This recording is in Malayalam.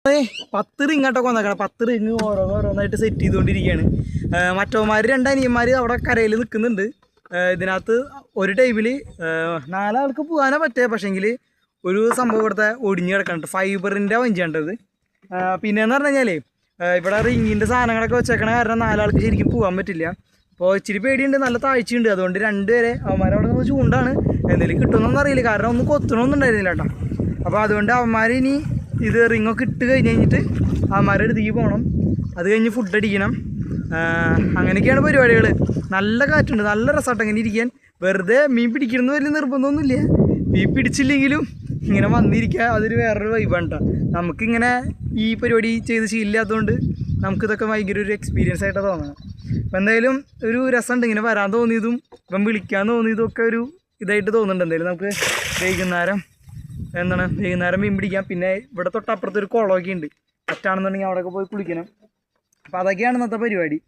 10 റിങ്ങാട്ടൊക്കെ വന്നേക്കണം. 10 റിങ് ഓരോന്നായിട്ട് സെറ്റ് ചെയ്തുകൊണ്ടിരിക്കുകയാണ്. മറ്റവന്മാർ 2 അനിയന്മാർ അവിടെ കരയിൽ നിൽക്കുന്നുണ്ട്. ഇതിനകത്ത് ഒരു ടൈമിൽ 4 ആൾക്ക് പോകാനേ പറ്റേ. പക്ഷേങ്കിൽ ഒരു സംഭവം ഇവിടുത്തെ ഒടിഞ്ഞ് കിടക്കുന്നുണ്ട്. ഫൈബറിൻ്റെ വഞ്ചിയാണ്ടത്. പിന്നെയെന്ന് പറഞ്ഞു കഴിഞ്ഞാൽ ഇവിടെ റിങ്ങിൻ്റെ സാധനങ്ങളൊക്കെ വെച്ചേക്കണ കാരണം 4 ആൾക്ക് ശരിക്കും പോകാൻ പറ്റില്ല. അപ്പോൾ ഇച്ചിരി പേടിയുണ്ട്, നല്ല താഴ്ചയുണ്ട്. അതുകൊണ്ട് 2 പേരെ അവന്മാരവിടെ നിന്ന് ചൂണ്ടാണ്. എന്തെങ്കിലും കിട്ടുമെന്നൊന്നും അറിയില്ല, കാരണം ഒന്നും കൊത്തണമൊന്നും ഉണ്ടായിരുന്നില്ല കേട്ടോ. അപ്പോൾ അതുകൊണ്ട് അവന്മാർ ഇനി ഇത് റിങ്ങൊക്കെ ഇട്ട് കഴിഞ്ഞിട്ട് അവന്മാരുടെ അടുത്തേക്ക് പോകണം. അത് കഴിഞ്ഞ് ഫുഡ് അടിക്കണം. അങ്ങനെയൊക്കെയാണ് പരിപാടികൾ. നല്ല കാറ്റുണ്ട്, നല്ല രസമായിട്ട് അങ്ങനെ ഇരിക്കാൻ. വെറുതെ മീൻ പിടിക്കണമെന്ന് വലിയ നിർബന്ധമൊന്നുമില്ല. മീൻ പിടിച്ചില്ലെങ്കിലും ഇങ്ങനെ വന്നിരിക്കുക അതൊരു വേറൊരു വൈബാണ് കേട്ടോ. നമുക്കിങ്ങനെ ഈ പരിപാടി ചെയ്ത് ശീലമില്ലാത്തതുകൊണ്ട് നമുക്കിതൊക്കെ ഭയങ്കര ഒരു എക്സ്പീരിയൻസ് ആയിട്ടാണ് തോന്നുന്നത്. അപ്പോൾ എന്തായാലും ഒരു രസമുണ്ട് ഇങ്ങനെ വരാൻ തോന്നിയതും ഇപ്പം വിളിക്കാൻ തോന്നിയതും ഒക്കെ ഒരു ഇതായിട്ട് തോന്നുന്നുണ്ട്. എന്തായാലും നമുക്ക് വൈകുന്നേരം മീൻ പിടിക്കാം. പിന്നെ ഇവിടെ തൊട്ടപ്പുറത്തൊരു കുളമൊക്കെ ഉണ്ട്. പറ്റാണെന്നുണ്ടെങ്കിൽ അവിടെയൊക്കെ പോയി കുളിക്കണം. അപ്പോൾ അതൊക്കെയാണ് ഇന്നത്തെ പരിപാടി.